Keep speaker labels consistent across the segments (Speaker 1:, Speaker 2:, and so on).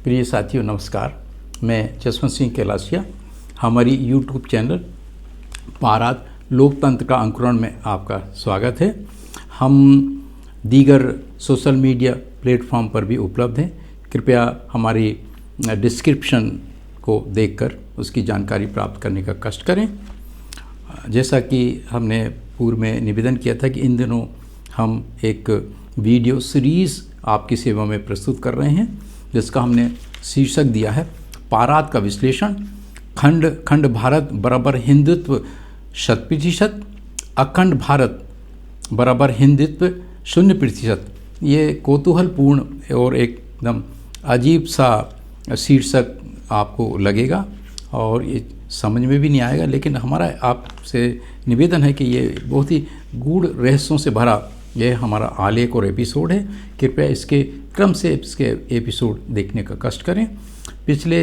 Speaker 1: प्रिय साथियों नमस्कार। मैं जसवंत सिंह कैलाशिया। हमारी यूट्यूब चैनल पारात लोकतंत्र का अंकुरण में आपका स्वागत है। हम दीगर सोशल मीडिया प्लेटफॉर्म पर भी उपलब्ध हैं। कृपया हमारी डिस्क्रिप्शन को देखकर उसकी जानकारी प्राप्त करने का कष्ट करें। जैसा कि हमने पूर्व में निवेदन किया था कि इन दिनों हम एक वीडियो सीरीज़ आपकी सेवा में प्रस्तुत कर रहे हैं, जिसका हमने शीर्षक दिया है पारात का विश्लेषण। खंड खंड भारत बराबर हिंदुत्व 100%, अखंड भारत बराबर हिंदुत्व 0%। ये कौतूहलपूर्ण और एकदम अजीब सा शीर्षक आपको लगेगा और ये समझ में भी नहीं आएगा, लेकिन हमारा आपसे निवेदन है कि ये बहुत ही गूढ़ रहस्यों से भरा ये हमारा आलेख और एपिसोड है। कृपया इसके क्रम से इसके एपिसोड देखने का कष्ट करें। पिछले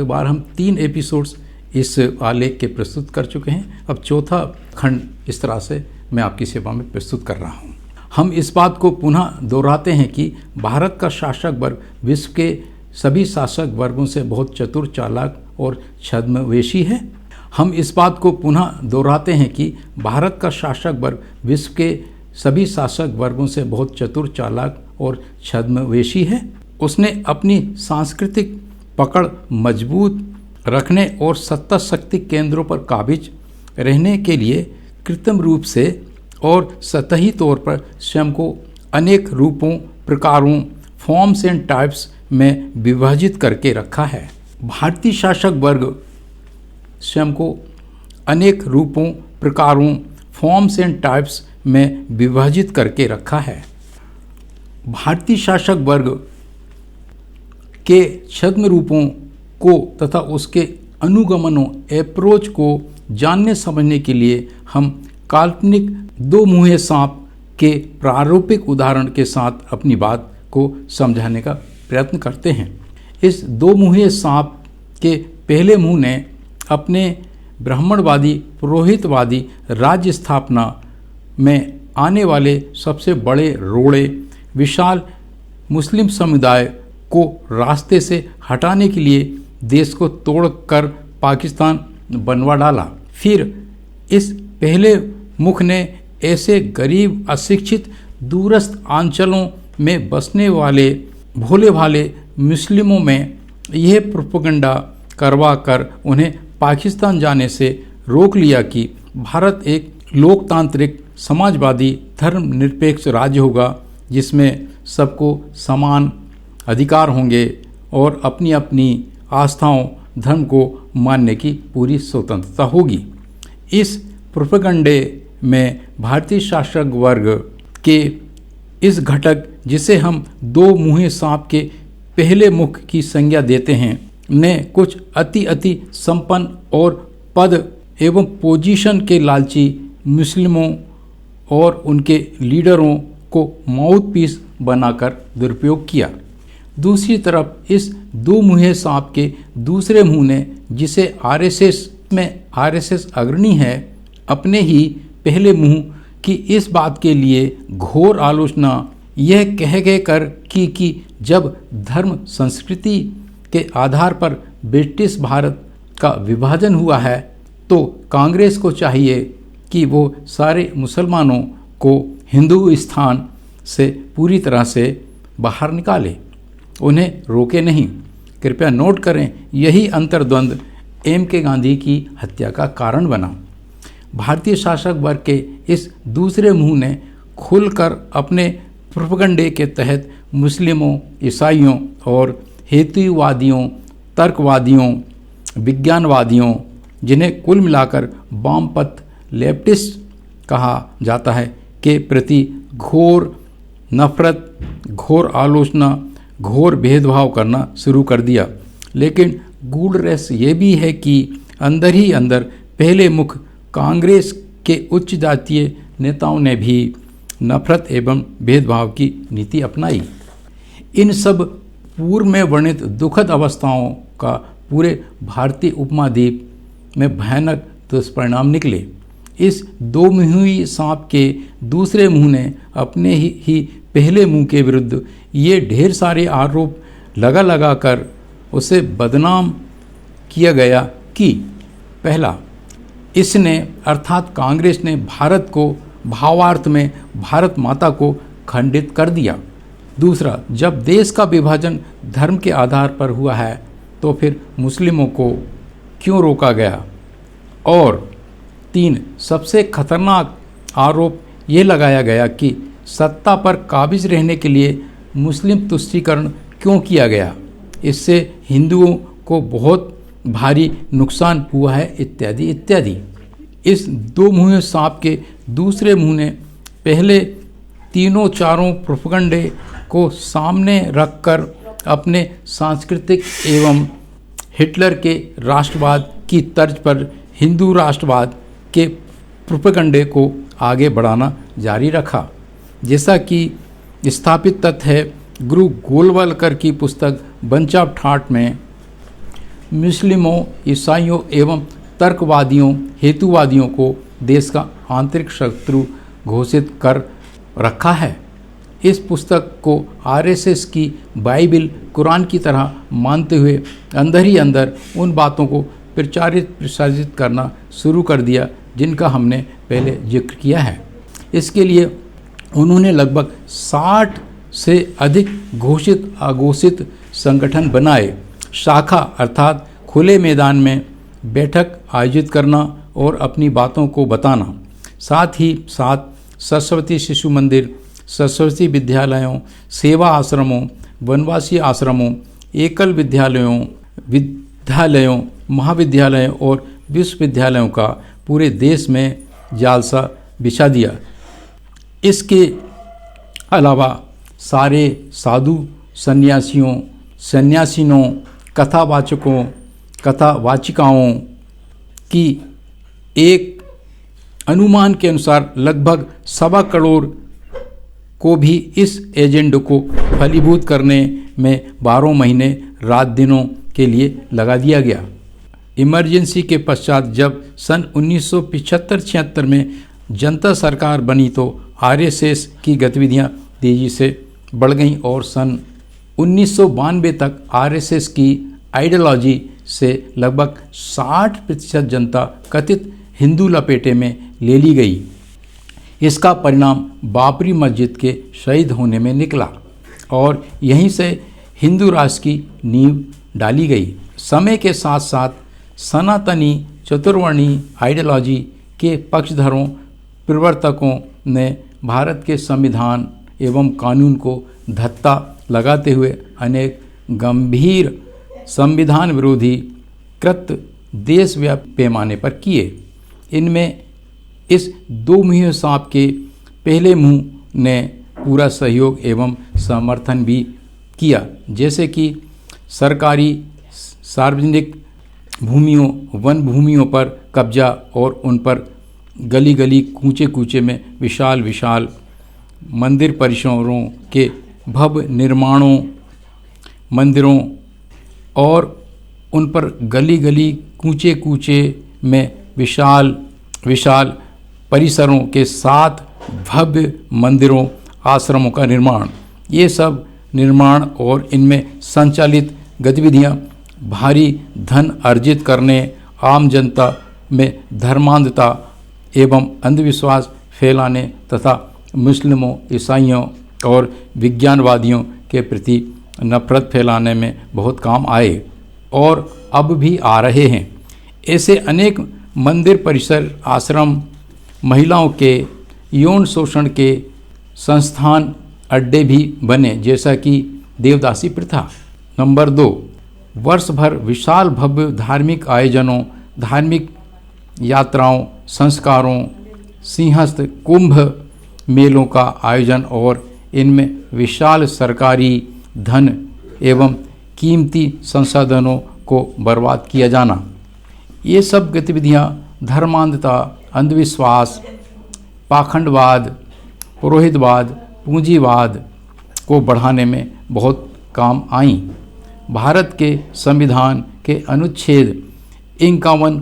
Speaker 1: बार हम 3 एपिसोड्स इस आलेख के प्रस्तुत कर चुके हैं। अब चौथा खंड इस तरह से मैं आपकी सेवा में प्रस्तुत कर रहा हूँ। हम इस बात को पुनः दोहराते हैं कि भारत का शासक वर्ग विश्व के सभी शासक वर्गों से बहुत चतुर, चालाक और छद्मवेशी है। हम इस बात को पुनः दोहराते हैं कि भारत का शासक वर्ग विश्व के सभी शासक वर्गों से बहुत चतुर, चालाक और छद्मवेशी है। उसने अपनी सांस्कृतिक पकड़ मजबूत रखने और सत्ता शक्ति केंद्रों पर काबिज रहने के लिए कृत्रिम रूप से और सतही तौर पर स्वयं को अनेक रूपों, प्रकारों, फॉर्म्स एंड टाइप्स में विभाजित करके रखा है। भारतीय शासक वर्ग स्वयं को अनेक रूपों, प्रकारों, फॉर्म्स एंड टाइप्स में विभाजित करके रखा है। भारतीय शासक वर्ग के छद्म रूपों को तथा उसके अनुगमनों, अप्रोच को जानने समझने के लिए हम काल्पनिक दो मुँहे सांप के प्रारूपिक उदाहरण के साथ अपनी बात को समझाने का प्रयत्न करते हैं। इस दो मुँहे सांप के पहले मुँह ने अपने ब्राह्मणवादी, पुरोहितवादी राज्य स्थापना में आने वाले सबसे बड़े रोड़े, विशाल मुस्लिम समुदाय को रास्ते से हटाने के लिए देश को तोड़कर पाकिस्तान बनवा डाला। फिर इस पहले मुख ने ऐसे गरीब, अशिक्षित, दूरस्थ अंचलों में बसने वाले भोले भाले मुस्लिमों में यह प्रोपेगेंडा करवा कर उन्हें पाकिस्तान जाने से रोक लिया कि भारत एक लोकतांत्रिक, समाजवादी, धर्मनिरपेक्ष राज्य होगा जिसमें सबको समान अधिकार होंगे और अपनी अपनी आस्थाओं, धर्म को मानने की पूरी स्वतंत्रता होगी। इस प्रोपेगेंडे में भारतीय शासक वर्ग के इस घटक, जिसे हम दो मुँहे सांप के पहले मुख की संज्ञा देते हैं, ने कुछ अति संपन्न और पद एवं पोजीशन के लालची मुस्लिमों और उनके लीडरों को माउथ पीस बनाकर दुरुपयोग किया। दूसरी तरफ इस दो मुँहे सांप के दूसरे मुंह ने, जिसे आरएसएस अग्रणी है, अपने ही पहले मुंह की इस बात के लिए घोर आलोचना यह कह कर की कि जब धर्म संस्कृति के आधार पर ब्रिटिश भारत का विभाजन हुआ है तो कांग्रेस को चाहिए कि वो सारे मुसलमानों को हिंदुस्तान से पूरी तरह से बाहर निकाले, उन्हें रोके नहीं। कृपया नोट करें, यही अंतर्द्वंद M.K. गांधी की हत्या का कारण बना। भारतीय शासक वर्ग के इस दूसरे मुंह ने खुलकर अपने प्रोपेगेंडे के तहत मुस्लिमों, ईसाइयों और हेतुवादियों, तर्कवादियों, विज्ञानवादियों, जिन्हें कुल मिलाकर वामपंथ लेफ्टिस्ट कहा जाता है, के प्रति घोर नफरत, घोर आलोचना, घोर भेदभाव करना शुरू कर दिया। लेकिन गूढ़ रहस्य ये भी है कि अंदर ही अंदर पहले मुख कांग्रेस के उच्च जातीय नेताओं ने भी नफरत एवं भेदभाव की नीति अपनाई। इन सब पूर्व में वर्णित दुखद अवस्थाओं का पूरे भारतीय उपमहाद्वीप में भयानक दुष्परिणाम निकले। इस दो मुँही सांप के दूसरे मुंह ने अपने ही पहले मुंह के विरुद्ध ये ढेर सारे आरोप लगा कर उसे बदनाम किया गया कि पहला, इसने अर्थात कांग्रेस ने भारत को भावार्थ में भारत माता को खंडित कर दिया। दूसरा, जब देश का विभाजन धर्म के आधार पर हुआ है तो फिर मुस्लिमों को क्यों रोका गया। और 3, सबसे खतरनाक आरोप ये लगाया गया कि सत्ता पर काबिज रहने के लिए मुस्लिम तुष्टीकरण क्यों किया गया, इससे हिंदुओं को बहुत भारी नुकसान हुआ है, इत्यादि इत्यादि। इस दो मुँहे सांप के दूसरे मुंह ने पहले तीनों चारों प्रोपगंडे को सामने रखकर अपने सांस्कृतिक एवं हिटलर के राष्ट्रवाद की तर्ज पर हिंदू राष्ट्रवाद के प्रोपगंडे को आगे बढ़ाना जारी रखा। जैसा कि स्थापित तथ्य है, गुरु गोलवलकर की पुस्तक बंच ऑफ ठाट में मुस्लिमों, ईसाइयों एवं तर्कवादियों, हेतुवादियों को देश का आंतरिक शत्रु घोषित कर रखा है। इस पुस्तक को आरएसएस की बाइबिल कुरान की तरह मानते हुए अंदर ही अंदर उन बातों को प्रसारित करना शुरू कर दिया जिनका हमने पहले जिक्र किया है। इसके लिए उन्होंने लगभग 60 से अधिक घोषित अघोषित संगठन बनाए। शाखा अर्थात खुले मैदान में बैठक आयोजित करना और अपनी बातों को बताना, साथ ही साथ सरस्वती शिशु मंदिर, सरस्वती विद्यालयों, सेवा आश्रमों, वनवासी आश्रमों, एकल विद्यालयों, महाविद्यालयों और विश्वविद्यालयों का पूरे देश में जालसा बिछा दिया। इसके अलावा सारे साधु सन्यासिनों, कथावाचकों, कथावाचिकाओं की एक अनुमान के अनुसार लगभग 1.25 करोड़ को भी इस एजेंडे को फलीभूत करने में 12 महीने रात दिनों के लिए लगा दिया गया। इमरजेंसी के पश्चात जब सन 1975-76 में जनता सरकार बनी तो आरएसएस की गतिविधियां तेजी से बढ़ गईं और सन 1992 तक आरएसएस की आइडियोलॉजी से लगभग 60% जनता कथित हिंदू लपेटे में ले ली गई। इसका परिणाम बाबरी मस्जिद के शहीद होने में निकला और यहीं से हिंदू राष्ट्र की नींव डाली गई। समय के साथ साथ सनातनी चतुर्वर्णी आइडियोलॉजी के पक्षधरों प्रवर्तकों ने भारत के संविधान एवं कानून को धत्ता लगाते हुए अनेक गंभीर संविधान विरोधी कृत्य देशव्यापी पैमाने पर किए। इनमें इस दो मुँहे सांप के पहले मुंह ने पूरा सहयोग एवं समर्थन भी किया, जैसे कि सरकारी सार्वजनिक भूमियों, वन भूमियों पर कब्जा और उन पर गली गली कूचे कूचे में विशाल विशाल मंदिर परिसरों के भव्य निर्माणों, मंदिरों और उन पर गली गली कूचे कूचे में विशाल विशाल परिसरों के साथ भव्य मंदिरों, आश्रमों का निर्माण। ये सब निर्माण और इनमें संचालित गतिविधियां भारी धन अर्जित करने, आम जनता में धर्मांधता एवं अंधविश्वास फैलाने तथा मुस्लिमों, ईसाइयों और विज्ञानवादियों के प्रति नफरत फैलाने में बहुत काम आए और अब भी आ रहे हैं। ऐसे अनेक मंदिर परिसर, आश्रम, महिलाओं के यौन शोषण के संस्थान, अड्डे भी बने, जैसा कि देवदासी प्रथा। नंबर 2, वर्ष भर विशाल भव्य धार्मिक आयोजनों, धार्मिक यात्राओं, संस्कारों, सिंहस्थ कुंभ मेलों का आयोजन और इनमें विशाल सरकारी धन एवं कीमती संसाधनों को बर्बाद किया जाना। ये सब गतिविधियां धर्मांधता, अंधविश्वास, पाखंडवाद, पुरोहितवाद, पूंजीवाद को बढ़ाने में बहुत काम आईं। भारत के संविधान के अनुच्छेद 51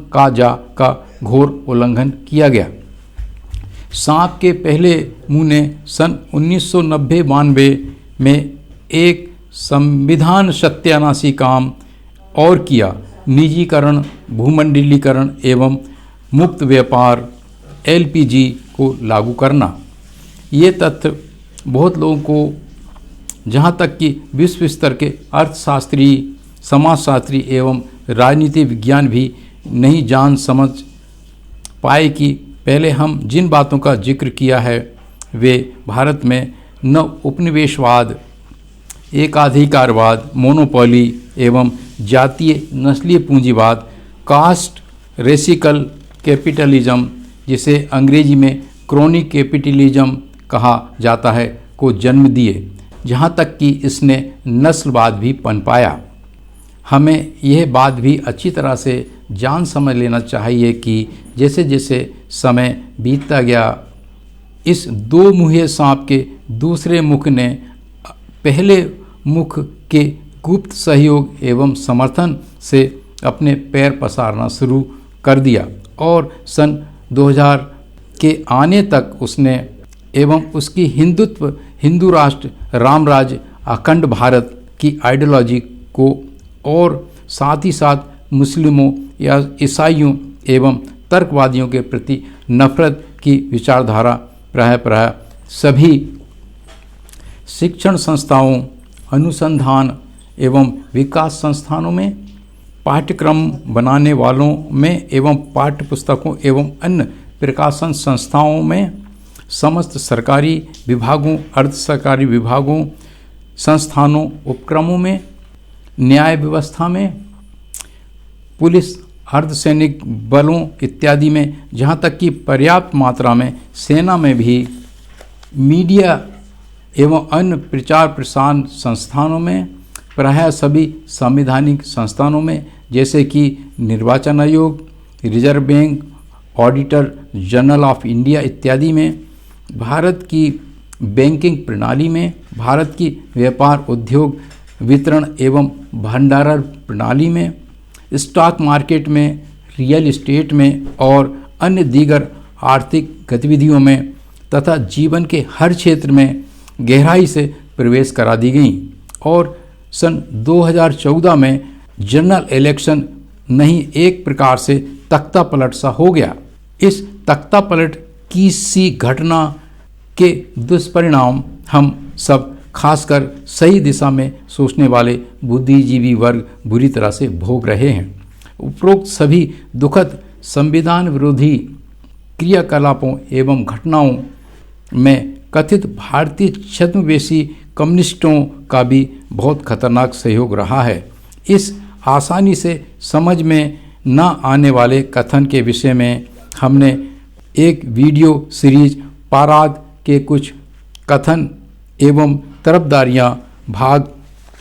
Speaker 1: का घोर उल्लंघन किया गया। सांप के पहले मुंह ने सन 1990-92 में एक संविधान सत्यानाशी काम और किया। निजीकरण, भूमंडलीकरण एवं मुक्त व्यापार, एलपीजी को लागू करना। ये तथ्य बहुत लोगों को, जहाँ तक कि विश्व स्तर के अर्थशास्त्री, समाजशास्त्री एवं राजनीति विज्ञान भी नहीं जान समझ पाए कि पहले हम जिन बातों का जिक्र किया है वे भारत में न उपनिवेशवाद, एकाधिकारवाद, मोनोपोली एवं जातीय नस्लीय पूंजीवाद, कास्ट रेसिकल कैपिटलिज्म, जिसे अंग्रेजी में क्रोनिक कैपिटलिज्म कहा जाता है, को जन्म दिए, जहाँ तक कि इसने नस्लवाद भी पनपाया। हमें यह बात भी अच्छी तरह से जान समझ लेना चाहिए कि जैसे जैसे समय बीतता गया, इस दो मुँहे सांप के दूसरे मुख ने पहले मुख के गुप्त सहयोग एवं समर्थन से अपने पैर पसारना शुरू कर दिया और सन 2000 के आने तक उसने एवं उसकी हिंदुत्व, हिंदू राष्ट्र, राम राज्य, अखंड भारत की आइडियोलॉजी को और साथ ही साथ मुस्लिमों या ईसाइयों एवं तर्कवादियों के प्रति नफरत की विचारधारा प्रायः सभी शिक्षण संस्थाओं, अनुसंधान एवं विकास संस्थानों में, पाठ्यक्रम बनाने वालों में एवं पाठ्यपुस्तकों एवं अन्य प्रकाशन संस्थाओं में, समस्त सरकारी विभागों, अर्ध सरकारी विभागों, संस्थानों, उपक्रमों में, न्याय व्यवस्था में, पुलिस, अर्धसैनिक बलों इत्यादि में, जहाँ तक कि पर्याप्त मात्रा में सेना में भी, मीडिया एवं अन्य प्रचार प्रसार संस्थानों में, प्रायः सभी संवैधानिक संस्थानों में, जैसे कि निर्वाचन आयोग, reserve bank, auditor general of India इत्यादि में, भारत की बैंकिंग प्रणाली में, भारत की व्यापार उद्योग वितरण एवं भंडारण प्रणाली में, स्टॉक मार्केट में, रियल एस्टेट में और अन्य दीगर आर्थिक गतिविधियों में तथा जीवन के हर क्षेत्र में गहराई से प्रवेश करा दी गई। और सन 2014 में जनरल इलेक्शन नहीं एक प्रकार से तख्ता पलट सा हो गया। इस तख्ता पलट की सी घटना के दुष्परिणाम हम सब, खासकर सही दिशा में सोचने वाले बुद्धिजीवी वर्ग, बुरी तरह से भोग रहे हैं। उपरोक्त सभी दुखद संविधान विरोधी क्रियाकलापों एवं घटनाओं में कथित भारतीय छद्मवेशी कम्युनिस्टों का भी बहुत खतरनाक सहयोग रहा है। इस आसानी से समझ में न आने वाले कथन के विषय में हमने एक वीडियो सीरीज पाराद के कुछ कथन एवं तरफदारियाँ भाग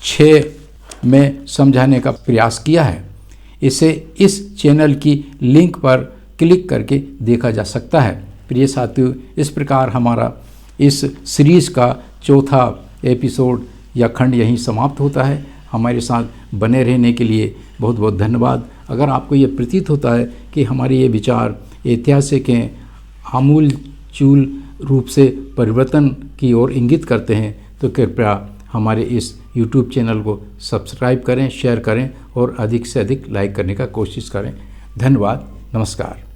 Speaker 1: 6 में समझाने का प्रयास किया है। इसे इस चैनल की लिंक पर क्लिक करके देखा जा सकता है। प्रिय साथियों, इस प्रकार हमारा इस सीरीज का चौथा एपिसोड या खंड यहीं समाप्त होता है। हमारे साथ बने रहने के लिए बहुत बहुत धन्यवाद। अगर आपको ये प्रतीत होता है कि हमारे ये विचार ऐतिहासिक हैं, आमूल चूल रूप से परिवर्तन की ओर इंगित करते हैं, तो कृपया हमारे इस YouTube चैनल को सब्सक्राइब करें, शेयर करें और अधिक से अधिक लाइक करने का कोशिश करें। धन्यवाद। नमस्कार।